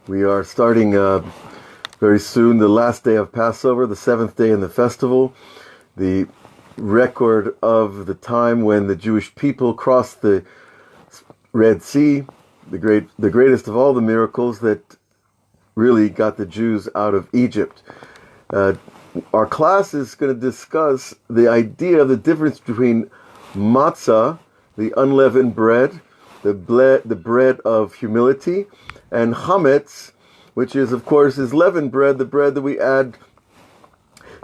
We are starting very soon the last day of Passover, the seventh day in the festival, the record of the time when the Jewish people crossed the Red Sea, the greatest of all the miracles that really got the Jews out of Egypt. Our class is going to discuss the idea of the difference between matzah, the unleavened bread, the bread of humility, and chametz, which is, of course, is leavened bread, the bread that we add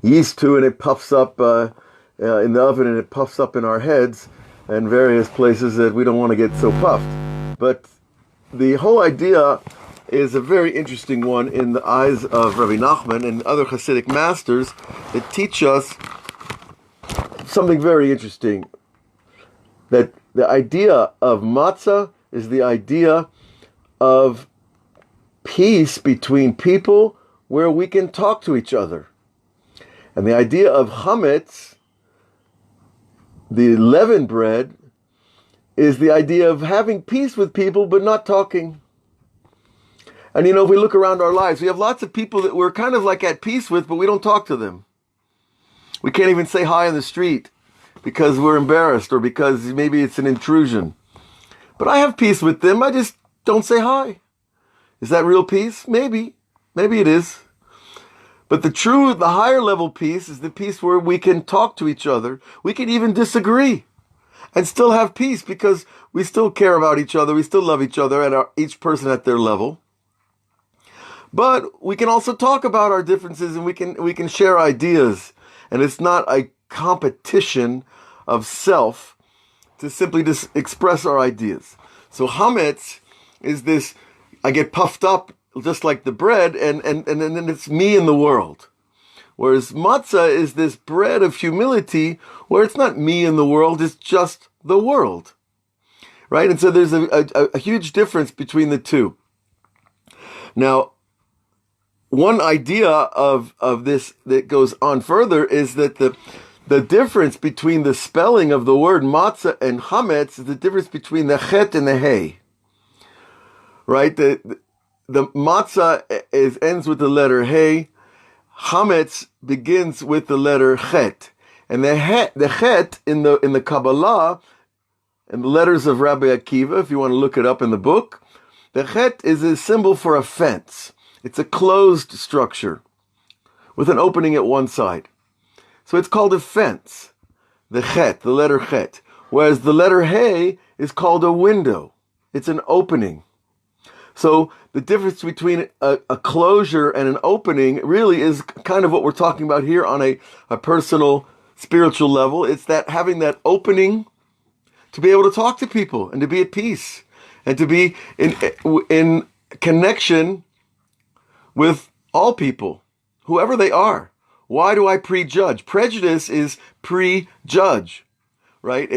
yeast to, and it puffs up in the oven, and it puffs up in our heads and various places that we don't want to get so puffed. But the whole idea is a very interesting one in the eyes of Rabbi Nachman and other Hasidic masters that teach us something very interesting. That the idea of matzah is the idea of peace between people where we can talk to each other. And the idea of chametz, the leavened bread, is the idea of having peace with people but not talking. And if we look around our lives, we have lots of people that we're kind of like at peace with, but we don't talk to them. We can't even say hi on the street because we're embarrassed or because maybe it's an intrusion. But I have peace with them, I just don't say hi. Is that real peace? Maybe. Maybe it is. But the higher level peace is the peace where we can talk to each other. We can even disagree and still have peace because we still care about each other. We still love each other and each person at their level. But we can also talk about our differences and we can share ideas. And it's not a competition of self to simply just express our ideas. So chametz is this, I get puffed up just like the bread, and then it's me in the world. Whereas matzah is this bread of humility where it's not me in the world, it's just the world. Right? And so there's a huge difference between the two. Now, one idea of this that goes on further is that the difference between the spelling of the word matzah and chametz is the difference between the chet and the hey. Right? The matzah ends with the letter hey. Chametz begins with the letter chet. And the chet in the Kabbalah, in the letters of Rabbi Akiva, if you want to look it up in the book, the chet is a symbol for a fence. It's a closed structure with an opening at one side. So it's called a fence, the chet, the letter chet. Whereas the letter hey is called a window. It's an opening. So the difference between a closure and an opening really is kind of what we're talking about here on a personal, spiritual level. It's that having that opening to be able to talk to people and to be at peace and to be in connection with all people, whoever they are. Why do I prejudge? Prejudice is prejudge, right?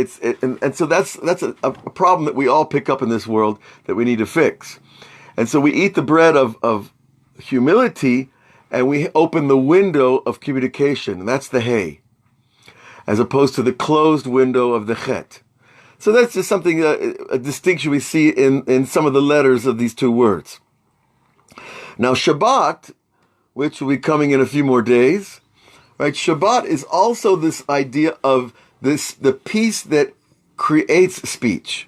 And so that's a problem that we all pick up in this world that we need to fix. And so we eat the bread of humility and we open the window of communication. And that's the hey, as opposed to the closed window of the chet. So that's just something, a distinction we see in some of the letters of these two words. Now Shabbat, which will be coming in a few more days, right? Shabbat is also this idea of the peace that creates speech.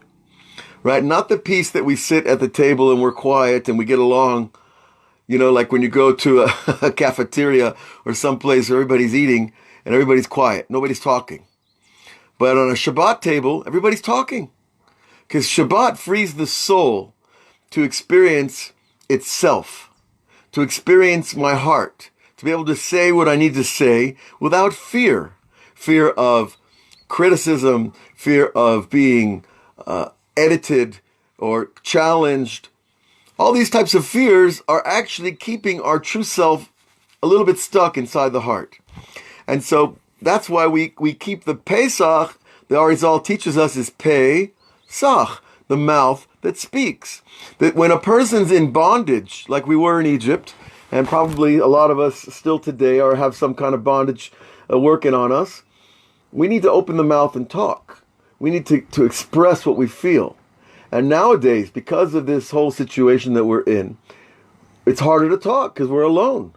Right? Not the peace that we sit at the table and we're quiet and we get along, like when you go to a cafeteria or someplace where everybody's eating and everybody's quiet. Nobody's talking. But on a Shabbat table, everybody's talking. Because Shabbat frees the soul to experience itself, to experience my heart, to be able to say what I need to say without fear. Fear of criticism, fear of being edited or challenged. All these types of fears are actually keeping our true self a little bit stuck inside the heart. And so that's why we keep the Pesach, the Arizal teaches us, is Pesach, the mouth that speaks. That when a person's in bondage, like we were in Egypt, and probably a lot of us still today or have some kind of bondage working on us, we need to open the mouth and talk. We need to express what we feel. And nowadays, because of this whole situation that we're in, it's harder to talk because we're alone.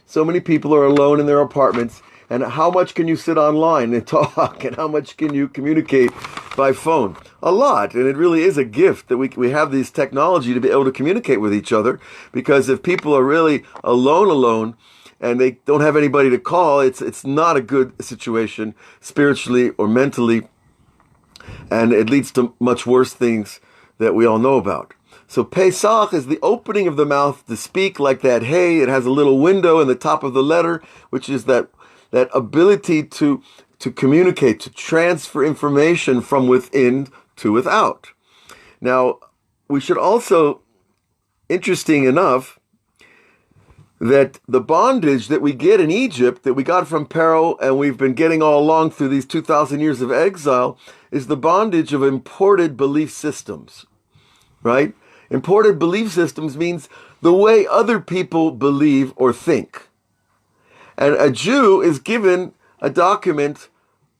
So many people are alone in their apartments. And how much can you sit online and talk? And how much can you communicate by phone? A lot. And it really is a gift that we have this technology to be able to communicate with each other. Because if people are really alone, and they don't have anybody to call, it's not a good situation spiritually or mentally. And it leads to much worse things that we all know about. So Pesach is the opening of the mouth to speak like that. Hey, it has a little window in the top of the letter, which is that ability to communicate, to transfer information from within to without. Now, we should also, interesting enough, that the bondage that we get in Egypt, that we got from Pharaoh, and we've been getting all along through these 2,000 years of exile, is the bondage of imported belief systems, right? Imported belief systems means the way other people believe or think. And a Jew is given a document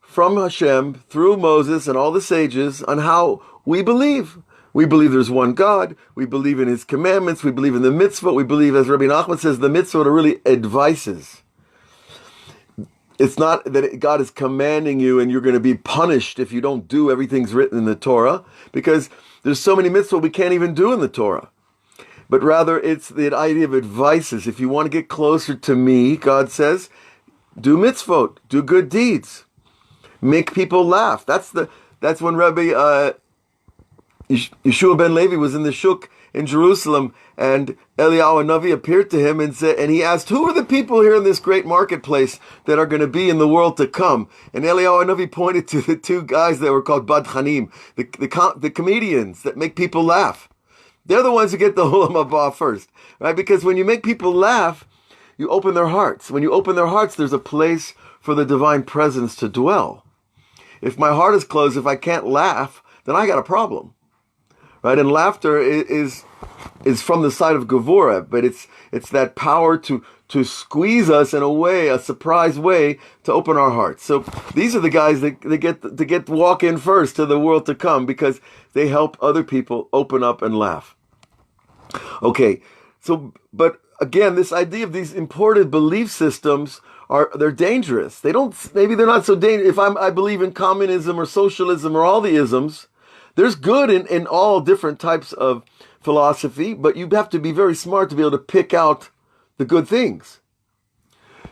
from Hashem through Moses and all the sages on how we believe. We believe there's one God. We believe in His commandments. We believe in the mitzvah. We believe, as Rabbi Nachman says, the mitzvah are really advices. It's not that God is commanding you and you're going to be punished if you don't do everything's written in the Torah, because there's so many mitzvah we can't even do in the Torah. But rather, it's the idea of advices. If you want to get closer to me, God says, do mitzvot, do good deeds, make people laugh. That's when Rabbi Yeshua ben Levi was in the shuk in Jerusalem, and Eliyahu Hanavi appeared to him and he asked, "Who are the people here in this great marketplace that are going to be in the world to come?" And Eliyahu Hanavi pointed to the two guys that were called Badchanim, the comedians that make people laugh. They're the ones who get the Olam Haba first, right? Because when you make people laugh, you open their hearts. When you open their hearts, there's a place for the divine presence to dwell. If my heart is closed, if I can't laugh, then I got a problem, right? And laughter is from the side of Gevurah, but it's that power to squeeze us in a way, a surprise way, to open our hearts. So these are the guys that get to walk in first to the world to come, because they help other people open up and laugh. Okay, so, but again, this idea of these imported belief systems they're dangerous. Maybe they're not so dangerous. If I believe in communism or socialism or all the isms, there's good in all different types of philosophy, but you have to be very smart to be able to pick out the good things.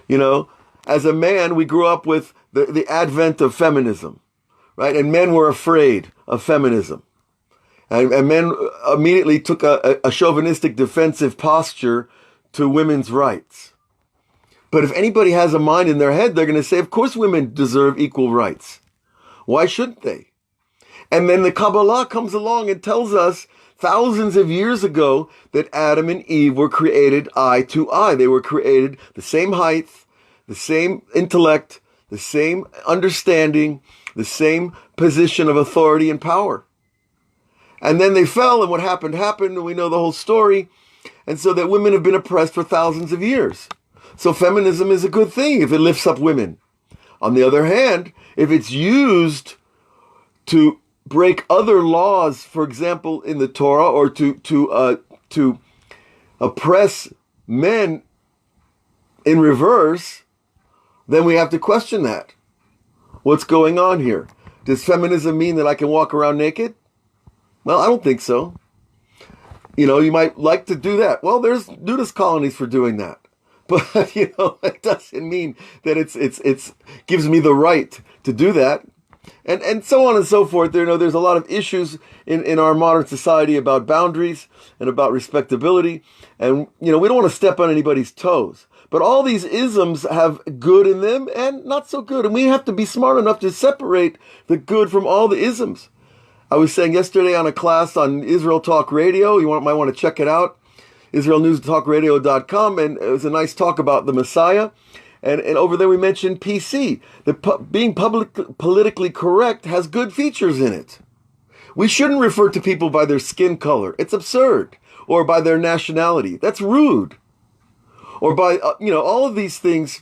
You know, as a man, we grew up with the advent of feminism, right? And men were afraid of feminism. And men immediately took a chauvinistic defensive posture to women's rights. But if anybody has a mind in their head, they're going to say, of course women deserve equal rights. Why shouldn't they? And then the Kabbalah comes along and tells us thousands of years ago that Adam and Eve were created eye to eye. They were created the same height, the same intellect, the same understanding, the same position of authority and power. And then they fell, and what happened, and we know the whole story. And so that women have been oppressed for thousands of years. So feminism is a good thing if it lifts up women. On the other hand, if it's used to break other laws, for example, in the Torah, or to oppress men in reverse, then we have to question that. What's going on here? Does feminism mean that I can walk around naked? Well, I don't think so. You know, you might like to do that. Well, there's nudist colonies for doing that. But, you know, it doesn't mean that it's gives me the right to do that. And so on and so forth. There's a lot of issues in our modern society about boundaries and about respectability. And, you know, we don't want to step on anybody's toes. But all these isms have good in them and not so good. And we have to be smart enough to separate the good from all the isms. I was saying yesterday on a class on Israel Talk Radio, might want to check it out, IsraelNewsTalkRadio.com, and it was a nice talk about the Messiah. And over there we mentioned PC. Being politically correct has good features in it. We shouldn't refer to people by their skin color. It's absurd. Or by their nationality. That's rude. Or by, all of these things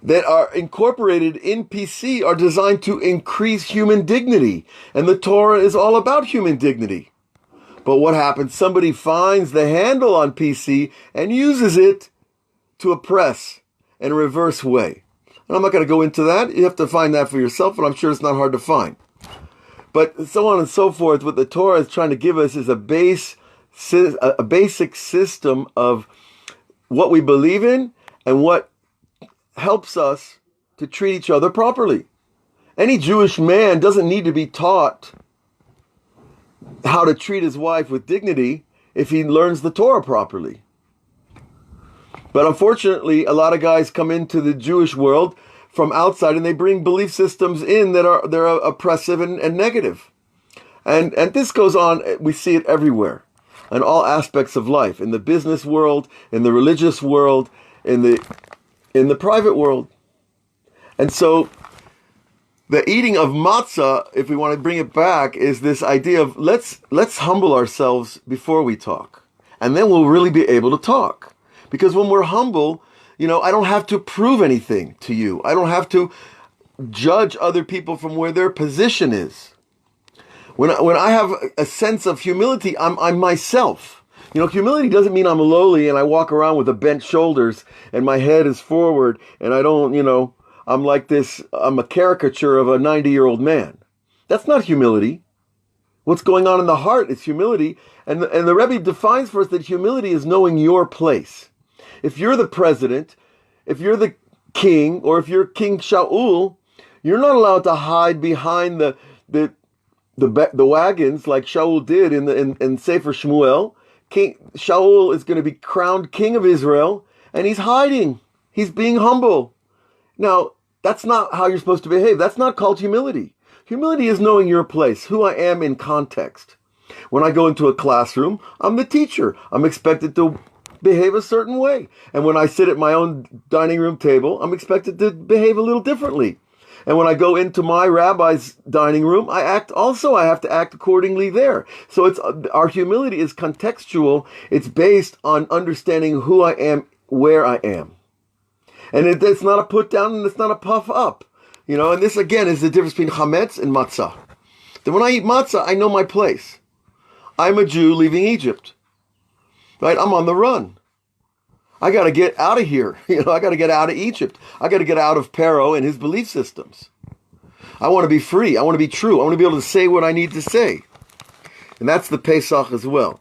that are incorporated in PC are designed to increase human dignity. And the Torah is all about human dignity. But what happens? Somebody finds the handle on PC and uses it to oppress in a reverse way. And I'm not going to go into that. You have to find that for yourself, and I'm sure it's not hard to find. But so on and so forth, what the Torah is trying to give us is a basic system of what we believe in and what helps us to treat each other properly. Any Jewish man doesn't need to be taught how to treat his wife with dignity if he learns the Torah properly. But unfortunately, a lot of guys come into the Jewish world from outside and they bring belief systems in that are oppressive and negative. And this goes on, we see it everywhere, in all aspects of life, in the business world, in the religious world, in the private world. And so the eating of matzah, if we want to bring it back, is this idea of let's humble ourselves before we talk. And then we'll really be able to talk. Because when we're humble, I don't have to prove anything to you. I don't have to judge other people from where their position is. When I have a sense of humility, I'm myself. Humility doesn't mean I'm lowly and I walk around with the bent shoulders and my head is forward and I don't, I'm like this, I'm a caricature of a 90-year-old man. That's not humility. What's going on in the heart is humility. And the Rebbe defines for us that humility is knowing your place. If you're the president, if you're the king, or if you're King Shaul, you're not allowed to hide behind the wagons like Shaul did in Sefer Shmuel. King Shaul is going to be crowned king of Israel, and he's hiding. He's being humble. Now, that's not how you're supposed to behave. That's not called humility. Humility is knowing your place, who I am in context. When I go into a classroom, I'm the teacher. I'm expected to behave a certain way. And when I sit at my own dining room table, I'm expected to behave a little differently. And when I go into my rabbi's dining room, I have to act accordingly there. So our humility is contextual. It's based on understanding who I am, where I am. And it's not a put down and it's not a puff up. And this again is the difference between chametz and matzah. That when I eat matzah, I know my place. I'm a Jew leaving Egypt. Right? I'm on the run. I got to get out of here. I got to get out of Egypt. I got to get out of Pharaoh and his belief systems. I want to be free. I want to be true. I want to be able to say what I need to say. And that's the Pesach as well.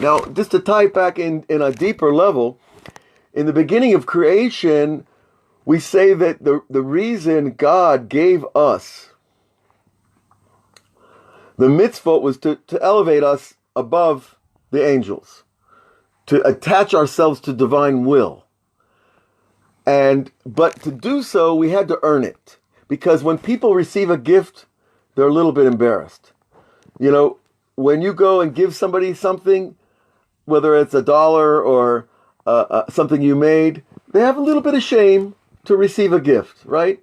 Now, just to tie it back in a deeper level, in the beginning of creation, we say that the reason God gave us the mitzvot was to elevate us above the angels, to attach ourselves to divine will. But to do so, we had to earn it. Because when people receive a gift, they're a little bit embarrassed. When you go and give somebody something, whether it's $1 or something you made, they have a little bit of shame to receive a gift, right?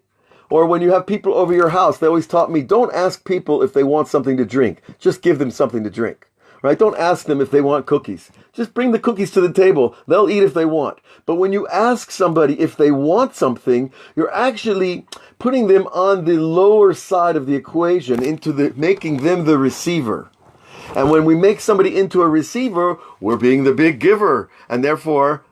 Or when you have people over your house, they always taught me, don't ask people if they want something to drink. Just give them something to drink. Right? Don't ask them if they want cookies. Just bring the cookies to the table. They'll eat if they want. But when you ask somebody if they want something, you're actually putting them on the lower side of the equation, making them the receiver. And when we make somebody into a receiver, we're being the big giver. And therefore,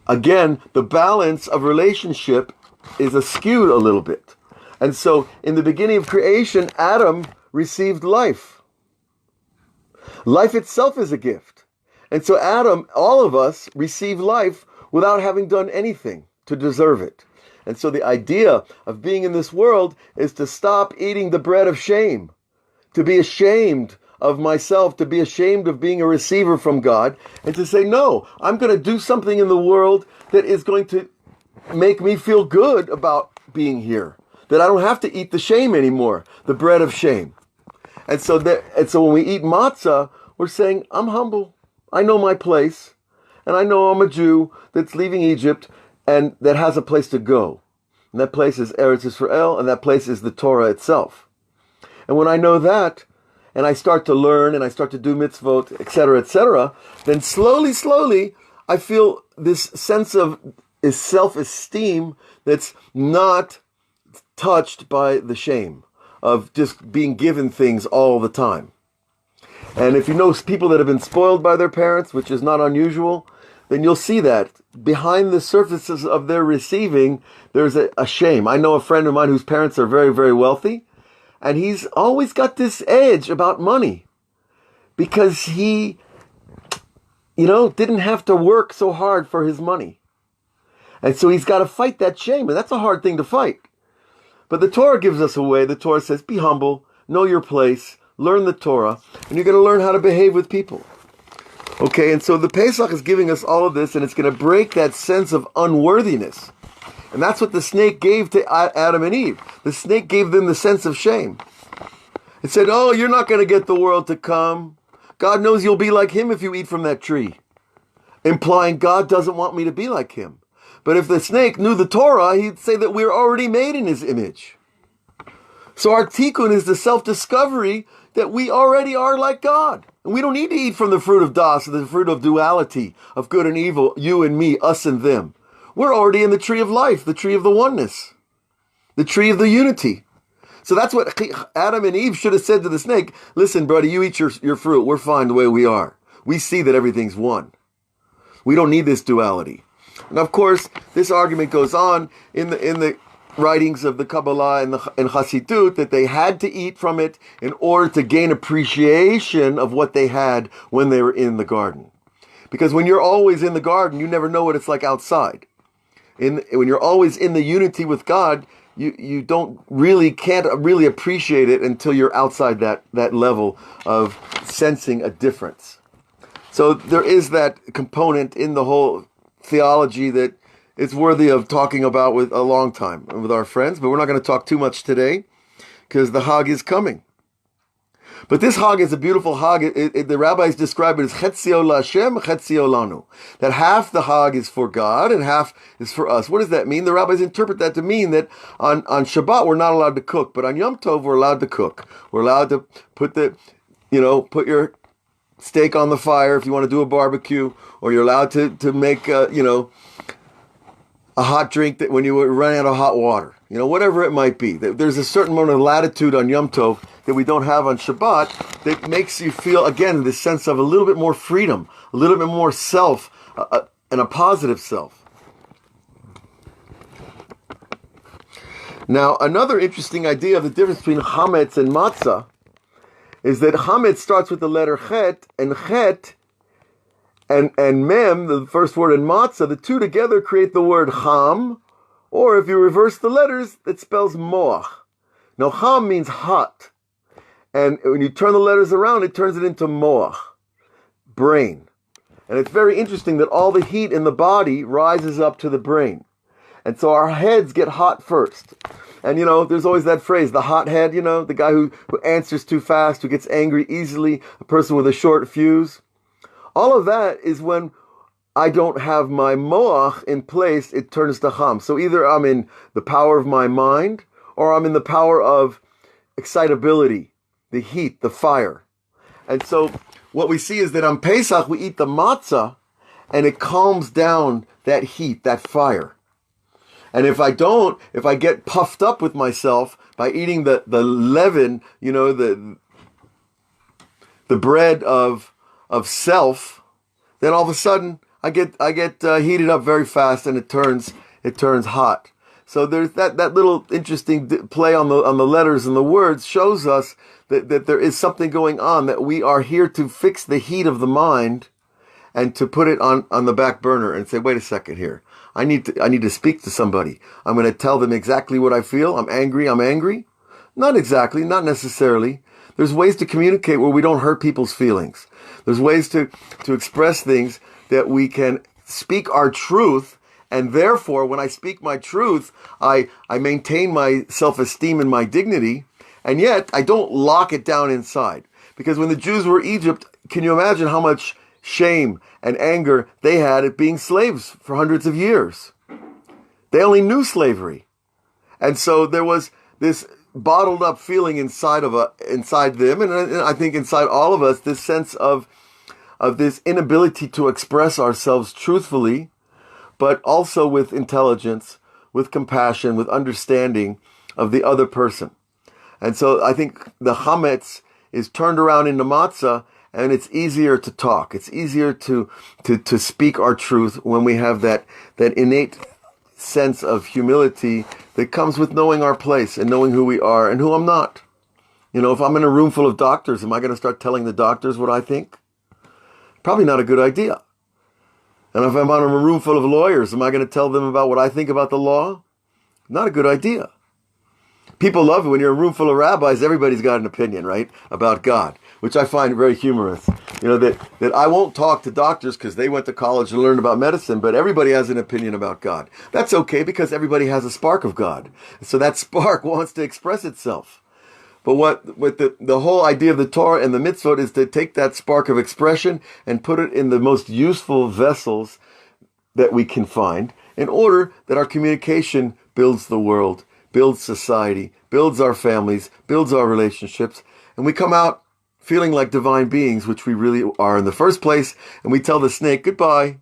again, the balance of relationship is skewed a little bit. And so, in the beginning of creation, Adam received life. Life itself is a gift. And so Adam, all of us, receive life without having done anything to deserve it. And so the idea of being in this world is to stop eating the bread of shame, to be ashamed of myself, to be ashamed of being a receiver from God, and to say, no, I'm going to do something in the world that is going to make me feel good about being here, that I don't have to eat the shame anymore, the bread of shame. And so when we eat matzah, we're saying, I'm humble. I know my place. And I know I'm a Jew that's leaving Egypt and that has a place to go. And that place is Eretz Yisrael, and that place is the Torah itself. And when I know that, and I start to learn, and I start to do mitzvot, etc., then slowly, I feel this sense of self-esteem that's not touched by the shame of just being given things all the time. And if you know people that have been spoiled by their parents, which is not unusual, then you'll see that behind the surfaces of their receiving, there's a shame. I know a friend of mine whose parents are very, very wealthy, and he's always got this edge about money because he, didn't have to work so hard for his money. And so he's got to fight that shame, and that's a hard thing to fight. But the Torah gives us a way. The Torah says, be humble, know your place, learn the Torah, and you're going to learn how to behave with people. Okay, and so the Pesach is giving us all of this, and it's going to break that sense of unworthiness. And that's what the snake gave to Adam and Eve. The snake gave them the sense of shame. It said, oh, you're not going to get the world to come. God knows you'll be like him if you eat from that tree. Implying God doesn't want me to be like him. But if the snake knew the Torah, he'd say that we're already made in his image. So our tikkun is the self-discovery that we already are like God. And we don't need to eat from the fruit of das, the fruit of duality, of good and evil, you and me, us and them. We're already in the tree of life, the tree of the oneness, the tree of the unity. So that's what Adam and Eve should have said to the snake. Listen, buddy, you eat your fruit. We're fine the way we are. We see that everything's one. We don't need this duality. And of course, this argument goes on in the writings of the Kabbalah and Chassidut that they had to eat from it in order to gain appreciation of what they had when they were in the garden. Because when you're always in the garden, you never know what it's like outside. When you're always in the unity with God, you can't really appreciate it until you're outside that level of sensing a difference. So there is that component in the whole theology that it's worthy of talking about with a long time with our friends, but we're not going to talk too much today because the Hag is coming. But this Hag is a beautiful Hag. The rabbis describe it as Chetzio LaHashem, Chetzio Lanu. That half the Hag is for God and half is for us. What does that mean? The rabbis interpret that to mean that on Shabbat we're not allowed to cook, but on Yom Tov we're allowed to cook. We're allowed to put your steak on the fire if you want to do a barbecue, or you're allowed to make a hot drink that when you run out of hot water, whatever it might be. There's a certain amount of latitude on Yom Tov that we don't have on Shabbat that makes you feel, again, this sense of a little bit more freedom, a little bit more self, and a positive self. Now, another interesting idea of the difference between Chametz and Matzah is that Chametz starts with the letter Chet, and Chet and Mem, the first word in Matzah, the two together create the word Cham, or if you reverse the letters, it spells Moach. Now, Cham means hot, and when you turn the letters around, it turns it into Moach, brain. And it's very interesting that all the heat in the body rises up to the brain. And so our heads get hot first. And, there's always that phrase, the hot head, the guy who answers too fast, who gets angry easily, a person with a short fuse. All of that is when I don't have my moach in place, it turns to cham. So either I'm in the power of my mind, or I'm in the power of excitability, the heat, the fire. And so what we see is that on Pesach, we eat the matzah, and it calms down that heat, that fire. And if I get puffed up with myself by eating the leaven, the bread of self, then all of a sudden I get heated up very fast, and it turns hot. So there's that little interesting play on the letters and the words shows us that there is something going on, that we are here to fix the heat of the mind and to put it on the back burner and say, wait a second here. I need to speak to somebody. I'm going to tell them exactly what I feel. I'm angry. Not exactly, not necessarily. There's ways to communicate where we don't hurt people's feelings. There's ways to express things that we can speak our truth, and therefore, when I speak my truth, I maintain my self-esteem and my dignity, and yet I don't lock it down inside. Because when the Jews were in Egypt, can you imagine how much shame and anger they had at being slaves for hundreds of years? They only knew slavery. And so there was this bottled up feeling inside them, and I think inside all of us, this sense of this inability to express ourselves truthfully, but also with intelligence, with compassion, with understanding of the other person. And so I think the chametz is turned around into matzah, and it's easier to talk. It's easier to speak our truth when we have that innate sense of humility that comes with knowing our place and knowing who we are and who I'm not. You know, if I'm in a room full of doctors, am I going to start telling the doctors what I think? Probably not a good idea. And if I'm in a room full of lawyers, am I going to tell them about what I think about the law? Not a good idea. People love it when you're in a room full of rabbis, everybody's got an opinion, right, about God, which I find very humorous. You know, that I won't talk to doctors because they went to college and learned about medicine, but everybody has an opinion about God. That's okay because everybody has a spark of God. So that spark wants to express itself. But what the whole idea of the Torah and the mitzvot is to take that spark of expression and put it in the most useful vessels that we can find in order that our communication builds the world, builds society, builds our families, builds our relationships, and we come out feeling like divine beings, which we really are in the first place, and we tell the snake, goodbye,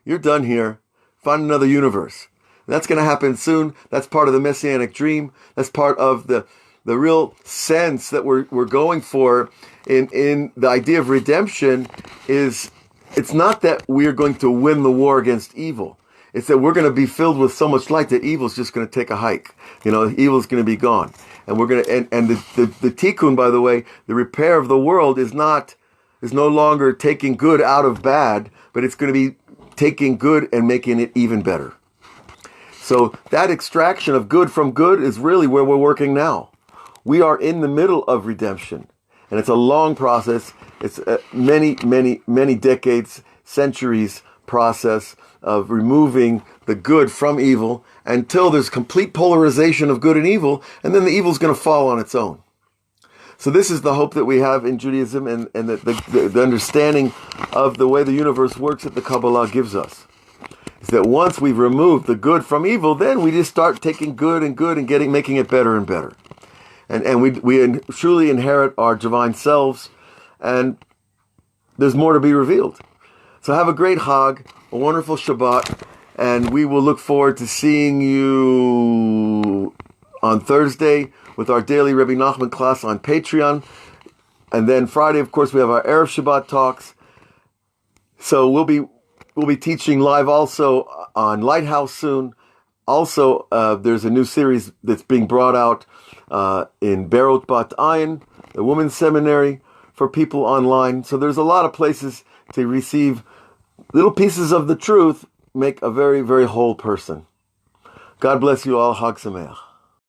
you're done here, find another universe. And that's going to happen soon. That's part of the Messianic dream. That's part of the real sense that we're going for in the idea of redemption is it's not that we're going to win the war against evil. It's that we're going to be filled with so much light that evil's just going to take a hike. You know, evil's going to be gone. And we're going to, and the tikkun, by the way, the repair of the world is no longer taking good out of bad, but it's going to be taking good and making it even better. So that extraction of good from good is really where we're working now. We are in the middle of redemption, and it's a long process. It's many decades, centuries process of removing the good from evil until there's complete polarization of good and evil, and then the evil is going to fall on its own. So this is the hope that we have in Judaism and the understanding of the way the universe works that the Kabbalah gives us. Is that once we've removed the good from evil, then we just start taking good and making it better and better. And we truly inherit our divine selves, and there's more to be revealed. So have a great Chag, a wonderful Shabbat, and we will look forward to seeing you on Thursday with our daily Rebbe Nachman class on Patreon. And then Friday, of course, we have our Erev Shabbat talks. So we'll be teaching live also on Lighthouse soon. Also, there's a new series that's being brought out in Berot Bat Ayin, the women's seminary for people online. So there's a lot of places to receive little pieces of the truth, make a very, very whole person. God bless you all. Chag Sameach.